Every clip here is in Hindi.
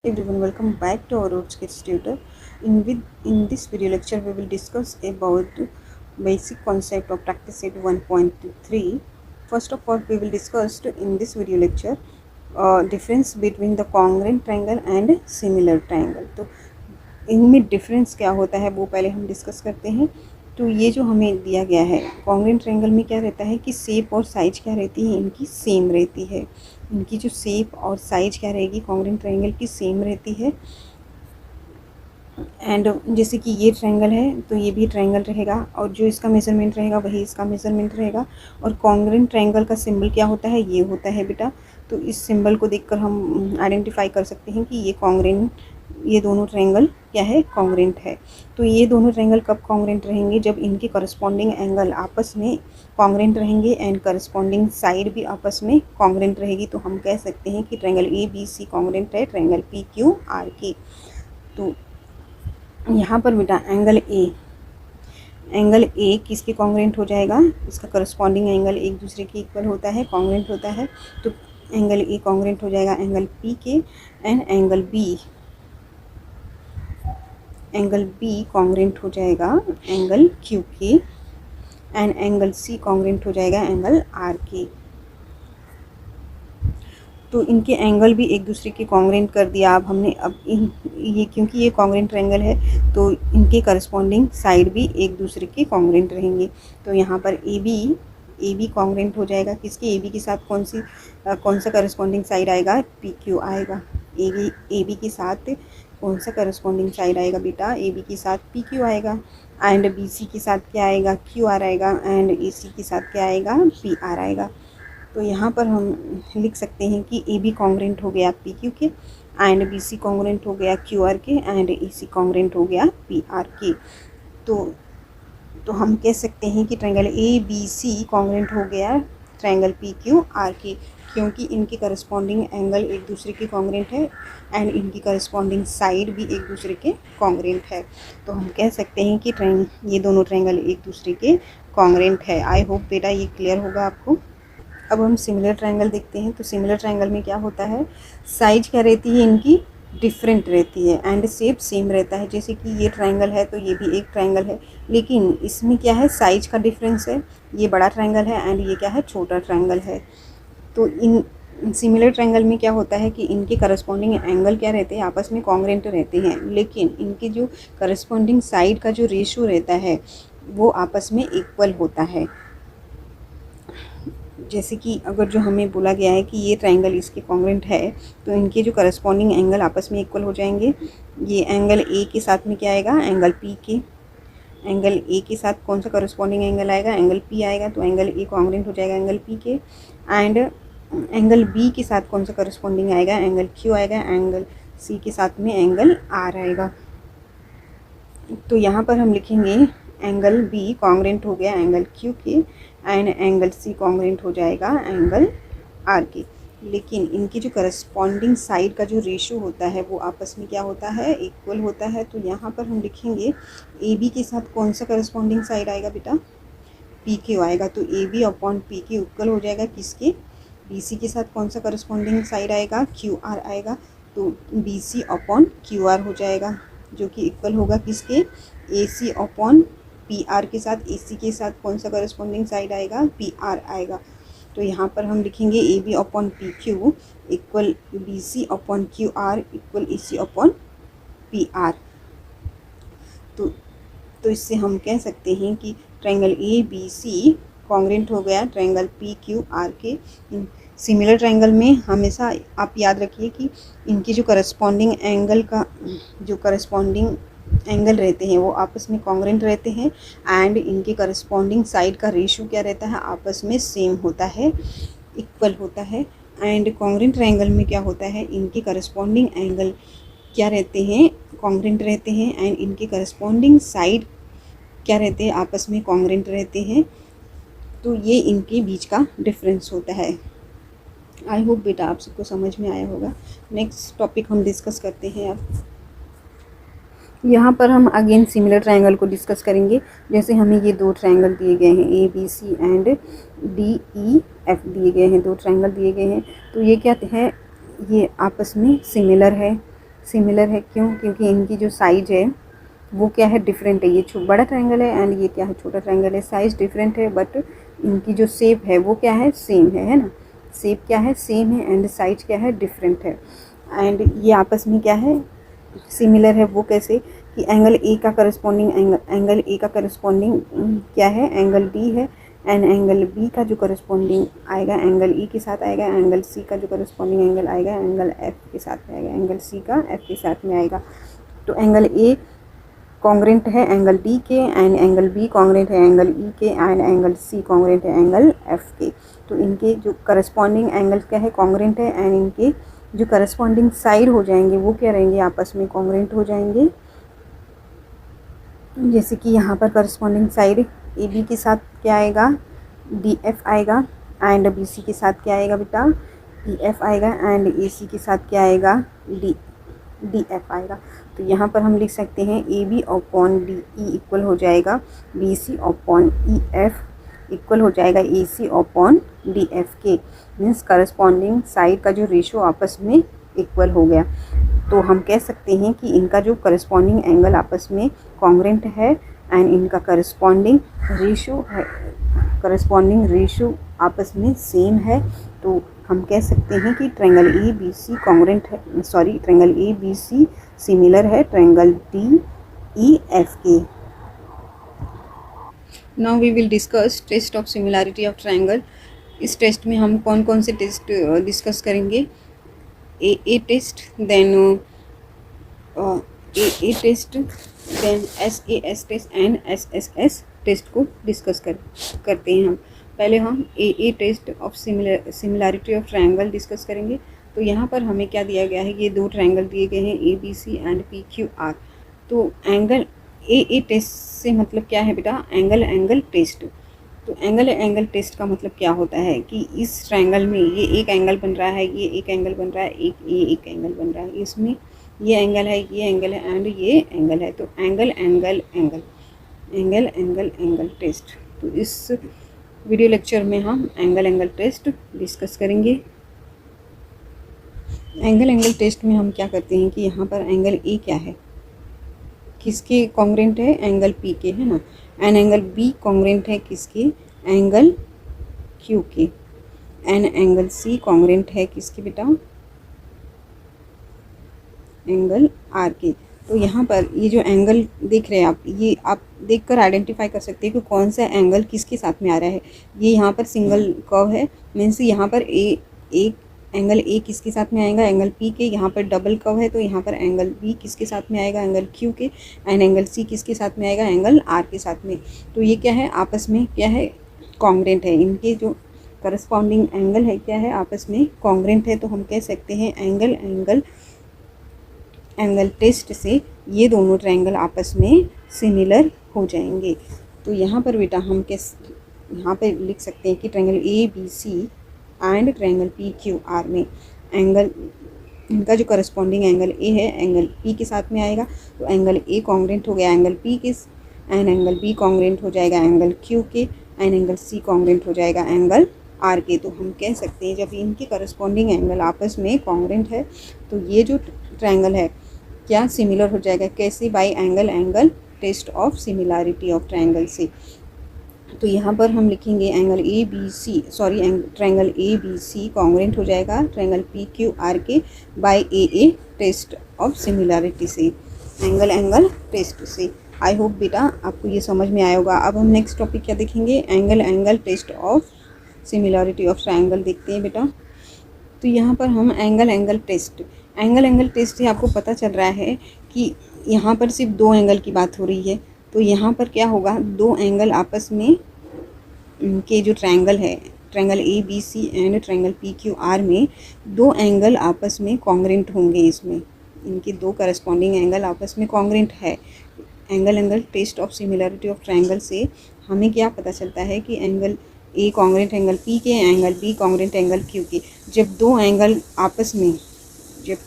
Everyone, welcome back to our Roots Kids Tutor. In this video lecture, we will discuss about basic concept of practice set 1.3. First of all, we will discuss in this video lecture difference between the congruent triangle and similar triangle. तो इनमें डिफरेंस क्या होता है वो पहले हम डिस्कस करते हैं। तो ये जो हमें दिया गया है कॉन्ग्रुएंट ट्रायंगल में क्या रहता है कि शेप और साइज क्या रहती है, इनकी सेम रहती है। इनकी जो शेप और साइज क्या रहेगी कॉन्ग्रुएंट ट्रायंगल की सेम रहती है। एंड जैसे कि ये ट्रायंगल है तो ये भी ट्रायंगल रहेगा और जो इसका मेज़रमेंट रहेगा वही इसका मेज़रमेंट रहेगा। और कॉन्ग्रुएंट ट्रायंगल का सिंबल क्या होता है, ये होता है बेटा। तो इस सिंबल को देखकर हम आइडेंटिफाई कर सकते हैं कि ये दोनों ट्रायंगल क्या है, कॉन्ग्रुएंट है। तो ये दोनों ट्रायंगल कब कॉन्ग्रुएंट रहेंगे, जब इनके करस्पॉन्डिंग एंगल आपस में कॉन्ग्रुएंट रहेंगे एंड करस्पॉन्डिंग साइड भी आपस में कॉन्ग्रुएंट रहेगी। तो हम कह सकते हैं कि ट्रायंगल ABC कॉन्ग्रुएंट है ट्रायंगल PQR के। तो यहाँ पर बेटा एंगल ए किसके कॉन्ग्रुएंट हो जाएगा, इसका करस्पॉन्डिंग एंगल एक दूसरे के इक्वल होता है, कॉन्ग्रुएंट होता है। तो एंगल ए कॉन्ग्रुएंट हो जाएगा एंगल P के एंड एंगल B कॉन्ग्रुएंट हो जाएगा एंगल Q के एंड एंगल C कॉन्ग्रुएंट हो जाएगा एंगल R के। तो इनके एंगल भी एक दूसरे के कॉन्ग्रुएंट कर दिया अब हमने। अब ये क्योंकि ये कॉन्ग्रुएंट ट्रायंगल है तो इनके करस्पॉन्डिंग साइड भी एक दूसरे के कॉन्ग्रुएंट रहेंगे। तो यहाँ पर ए बी कॉन्ग्रुएंट हो जाएगा किसके, ए बी के साथ कौन सा करस्पॉन्डिंग साइड आएगा, PQ आएगा। ए बी के साथ कौन सा करस्पॉन्डिंग साइड आएगा बेटा, ए बी के साथ PQ आएगा। एंड BC के साथ क्या आएगा, QR आएगा। एंड AC के साथ क्या आएगा, PR आएगा। तो यहाँ पर हम लिख सकते हैं कि AB कॉन्ग्रुएंट हो गया PQ के एंड BC कॉन्ग्रुएंट हो गया QR के एंड AC कॉन्ग्रुएंट हो गया PR के। तो हम कह सकते हैं कि ट्रायंगल ABC कॉन्ग्रुएंट हो गया ट्रायंगल PQR के, क्योंकि इनके करस्पॉन्डिंग एंगल एक दूसरे के कॉन्ग्रुएंट है एंड इनकी करस्पॉन्डिंग साइड भी एक दूसरे के कॉन्ग्रुएंट है। तो हम कह सकते हैं कि ये दोनों ट्रायंगल एक दूसरे के कॉन्ग्रुएंट है। आई होप बेटा ये क्लियर होगा आपको। अब हम सिमिलर ट्रायंगल देखते हैं। तो सिमिलर ट्रायंगल में क्या होता है, साइज क्या रहती है इनकी, डिफरेंट रहती है एंड शेप सेम रहता है। जैसे कि ये ट्रायंगल है तो ये भी एक ट्रायंगल है, लेकिन इसमें क्या है, साइज का डिफरेंस है। ये बड़ा ट्रायंगल है एंड ये क्या है, छोटा ट्रायंगल है। तो इन सिमिलर ट्रायंगल में क्या होता है कि इनके करस्पॉन्डिंग एंगल क्या रहते हैं, आपस में कॉन्ग्रुएंट रहते हैं, लेकिन इनके जो करस्पॉन्डिंग साइड का जो रेशियो रहता है वो आपस में इक्वल होता है। जैसे कि अगर जो हमें बोला गया है कि ये ट्रायंगल इसके कॉन्ग्रुएंट है तो इनके जो करस्पॉन्डिंग एंगल आपस में इक्वल हो जाएंगे। ये एंगल ए के साथ में क्या आएगा, एंगल P के। एंगल ए के साथ कौन सा करस्पॉन्डिंग एंगल आएगा, एंगल P आएगा। तो एंगल ए कॉन्ग्रुएंट हो जाएगा एंगल P के एंड एंगल B के साथ कौन सा करस्पॉन्डिंग आएगा, एंगल Q आएगा। एंगल C के साथ में एंगल R आएगा। तो यहाँ पर हम लिखेंगे एंगल B कॉन्ग्रुएंट हो गया एंगल Q के एंड एंगल C कॉन्ग्रुएंट हो जाएगा एंगल R के। लेकिन इनकी जो करस्पॉन्डिंग साइड का जो रेशियो होता है वो आपस में क्या होता है, इक्वल होता है। तो यहाँ पर हम लिखेंगे AB के साथ कौन सा करस्पॉन्डिंग साइड आएगा बेटा, PQ आएगा। तो AB अपॉन PQ इक्वल हो जाएगा किसके, BC के साथ कौन सा करस्पॉन्डिंग साइड आएगा, QR आएगा। तो BC अपॉन QR हो जाएगा जो कि इक्वल होगा किसके, AC अपॉन PR के साथ। AC के साथ कौन सा करस्पॉन्डिंग साइड आएगा, PR आएगा। तो यहाँ पर हम लिखेंगे AB upon PQ equal BC upon QR equal AC upon PR। तो इससे हम कह सकते हैं कि ट्रायंगल ABC कॉन्ग्रुएंट हो गया ट्रायंगल PQR के। सिमिलर ट्रायंगल में हमेशा आप याद रखिए कि इनकी जो करस्पॉन्डिंग एंगल रहते हैं वो आपस में कॉन्ग्रुएंट रहते हैं एंड इनके करस्पॉन्डिंग साइड का रेशियो क्या रहता है, आपस में सेम होता है, इक्वल होता है। एंड कॉन्ग्रुएंट ट्रायंगल में क्या होता है, इनके करस्पॉन्डिंग एंगल क्या रहते हैं, कॉन्ग्रुएंट रहते हैं एंड इनके करस्पॉन्डिंग साइड क्या रहते हैं, आपस में कॉन्ग्रुएंट रहते हैं। तो ये इनके बीच का डिफरेंस होता है। आई होप बेटा आप सबको समझ में आया होगा। नेक्स्ट टॉपिक हम डिस्कस करते हैं। अब यहाँ पर हम अगेन सिमिलर ट्रायंगल को डिस्कस करेंगे। जैसे हमें ये दो ट्रायंगल दिए गए हैं ABC एंड DEF दिए गए हैं, दो ट्रायंगल दिए गए हैं। तो ये क्या है, ये आपस में सिमिलर है सिमिलर है। क्यों? क्योंकि इनकी जो साइज है वो क्या है, डिफरेंट है। ये बड़ा ट्रायंगल है एंड ये क्या है, छोटा ट्रायंगल है। साइज डिफरेंट है बट इनकी जो शेप है वो क्या है, सेम है ना। शेप क्या है, सेम है एंड साइज क्या है, डिफरेंट है। एंड ये आपस में क्या है, सिमिलर है। वो कैसे कि एंगल ए का करस्पॉन्डिंग एंगल ए का करस्पॉन्डिंग क्या है, एंगल डी है। एंड एंगल बी का जो करस्पॉन्डिंग आएगा एंगल ई के साथ आएगा। एंगल सी का जो करस्पॉन्डिंग एंगल आएगा एंगल एफ के साथ में आएगा। एंगल सी का एफ के साथ में आएगा। तो एंगल ए कॉन्ग्रेंट है एंगल डी के एंड एंगल बी कॉन्ग्रेंट है एंगल ई के एंड एंगल सी कॉन्ग्रेंट है एंगल एफ के। तो इनके जो करस्पॉन्डिंग एंगल क्या है, कॉन्ग्रेंट है एंड इनके जो करस्पॉन्डिंग साइड हो जाएंगे वो क्या रहेंगे, आपस में कॉन्ग्रेंट हो जाएंगे। जैसे कि यहाँ पर करस्पॉन्डिंग साइड ए बी के साथ क्या आएगा, डी एफ आएगा। एंड बी सी के साथ क्या आएगा बेटा, डी एफ आएगा। एंड ए सी के साथ क्या आएगा, डी एफ आएगा। तो यहाँ पर हम लिख सकते हैं A B upon D E equal हो जाएगा B C upon E F equal हो जाएगा A C upon D F के। मीन्स करस्पॉन्डिंग साइड का जो रेशो आपस में इक्वल हो गया। तो हम कह सकते हैं कि इनका जो करस्पॉन्डिंग एंगल आपस में कॉन्ग्रेंट है एंड इनका करस्पॉन्डिंग रेशो आपस में सेम है। तो हम कह सकते हैं कि triangle A B C congruent है, triangle A B C similar है ट्रायंगल डी ई एफ के। Now we will discuss test of similarity of triangle. इस टेस्ट में हम कौन कौन से टेस्ट डिस्कस करेंगे, A test, then A test, then S test and S test को डिस्कस करते हैं हम। पहले हम A test of similarity of triangle discuss करेंगे। तो यहाँ पर हमें क्या दिया गया है, ये दो ट्रायंगल दिए गए हैं A B C and P Q R. तो एंगल ए टेस्ट से मतलब क्या है बेटा, एंगल टेस्ट। तो एंगल टेस्ट का मतलब क्या होता है कि इस ट्रायंगल में ये एक एंगल बन रहा है, ये एक एंगल बन रहा है, एक एंगल बन रहा है। इसमें ये एंगल है, ये एंगल है एंड ये एंगल है। तो एंगल टेस्ट। तो इस वीडियो लेक्चर में हम एंगल टेस्ट डिस्कस करेंगे। एंगल टेस्ट में हम क्या करते हैं कि यहाँ पर एंगल ए क्या है, किसके कॉन्ग्रेंट है, एंगल पी के, है ना। एंड एंगल बी कॉन्ग्रेंट है किसके, एंगल क्यू के। एंड एंगल सी कॉन्ग्रेंट है किसके बेटा, एंगल आर के। तो यहाँ पर ये जो एंगल देख रहे हैं आप, ये आप देखकर आइडेंटिफाई कर सकते हैं कि कौन सा एंगल किसके साथ में आ रहा है। ये यहाँ पर सिंगल कर्व है, मीन्स यहाँ पर एक एंगल ए किसके साथ में आएगा, एंगल पी के। यहाँ पर डबल कर्व है तो यहाँ पर एंगल बी किसके साथ में आएगा, एंगल क्यू के। एंड एंगल सी किसके साथ में आएगा, एंगल आर के साथ में। तो ये क्या है, आपस में क्या है, कॉन्ग्रेंट है। इनके जो करस्पॉन्डिंग एंगल है क्या है, आपस में कॉन्ग्रेंट है। तो हम कह सकते हैं एंगल टेस्ट से ये दोनों ट्रायंगल आपस में सिमिलर हो जाएंगे। तो यहाँ पर बेटा हम यहाँ पर लिख सकते हैं कि triangle A B C and triangle P Q R में एंगल, इनका जो करस्पॉन्डिंग एंगल ए है एंगल पी के साथ में आएगा। तो एंगल ए कॉन्ग्रेंट हो गया एंगल पी के एंड एंगल बी कॉन्ग्रेंट हो जाएगा एंगल क्यू के एंड एंगल सी कॉन्ग्रेंट हो जाएगा एंगल आर के। तो हम कह सकते हैं जब इनके करस्पॉन्डिंग एंगल आपस में कॉन्ग्रेंट है तो ये जो ट्रायंगल है क्या सिमिलर हो जाएगा, कैसे, by angle test of similarity of triangle से। तो यहाँ पर हम लिखेंगे angle A B C triangle A B C congruent हो जाएगा ट्रायंगल पी क्यू आर के by A test of similarity से, एंगल टेस्ट से। आई होप बेटा आपको ये समझ में आया होगा। अब हम नेक्स्ट टॉपिक क्या देखेंगे, angle test of similarity of triangle देखते हैं बेटा। तो यहाँ पर हम एंगल टेस्ट से आपको पता चल रहा है कि यहाँ पर सिर्फ दो एंगल की बात हो रही है। तो यहाँ पर क्या होगा, दो एंगल आपस में के जो ट्रायंगल है, triangle A B C and triangle P Q R में दो एंगल आपस में कॉन्ग्रेंट होंगे। इसमें इनके दो करस्पॉन्डिंग एंगल आपस में कॉन्ग्रेंट है। Angle test of similarity of triangle से हमें क्या पता चलता है कि angle A congruent angle P के, angle B congruent angle Q के। जब दो एंगल आपस में, जब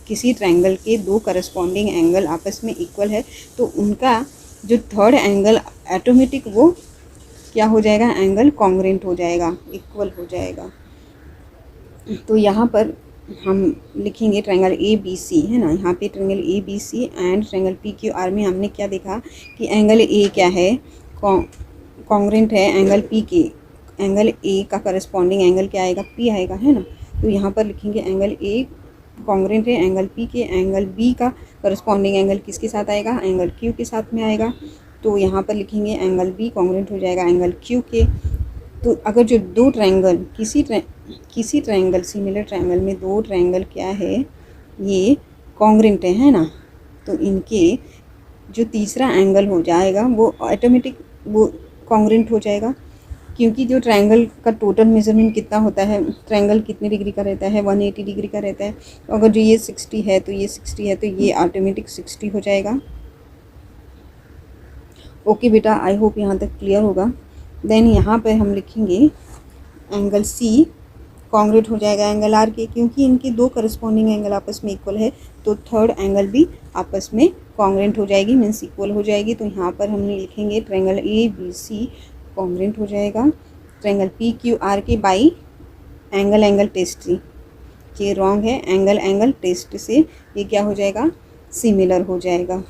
किसी ट्रायंगल के दो करस्पॉन्डिंग एंगल आपस में इक्वल है तो उनका जो थर्ड एंगल ऑटोमेटिक वो क्या हो जाएगा, एंगल कॉन्ग्रेंट हो जाएगा, इक्वल हो जाएगा। तो यहाँ पर हम लिखेंगे ट्रायंगल ए बी सी, है ना। यहाँ पे triangle A B C and triangle P Q R में हमने क्या देखा कि एंगल ए क्या है, कॉन्ग्रेंट है एंगल पी के। एंगल ए का करस्पॉन्डिंग एंगल क्या आएगा, पी आएगा, है ना। तो यहाँ पर लिखेंगे एंगल ए कॉन्ग्रेंट है एंगल पी के, एंगल बी का करस्पॉन्डिंग एंगल किसके साथ आएगा, एंगल क्यू के साथ में आएगा। तो यहाँ पर लिखेंगे एंगल बी कॉन्ग्रेंट हो जाएगा एंगल क्यू के। तो अगर जो दो ट्रायंगल किसी ट्रायंगल सिमिलर ट्रायंगल में दो ट्रायंगल क्या है, ये कॉन्ग्रेंट है ना, तो इनके जो तीसरा एंगल हो जाएगा वो ऑटोमेटिक वो कॉन्ग्रेंट हो जाएगा, क्योंकि जो ट्रायंगल का टोटल मेजरमेंट कितना होता है, ट्रायंगल कितने डिग्री का रहता है, 180 डिग्री का रहता है। तो अगर जो ये 60 है तो ये 60 है, तो ये ऑटोमेटिक 60 हो जाएगा। ओके बेटा, आई होप यहाँ तक क्लियर होगा। देन यहाँ पर हम लिखेंगे एंगल सी कॉन्ग्रेंट हो जाएगा एंगल आर के, क्योंकि इनके दो करस्पॉन्डिंग एंगल आपस में इक्वल है, तो थर्ड एंगल भी आपस में कॉन्ग्रेंट हो जाएगी, मीन्स इक्वल हो जाएगी। तो यहाँ पर हमने लिखेंगे triangle A B C congruent हो जाएगा ट्रायंगल पी क्यू आर के बाई एंगल टेस्ट से। ये रॉन्ग है, एंगल टेस्ट से ये क्या हो जाएगा, सिमिलर हो जाएगा।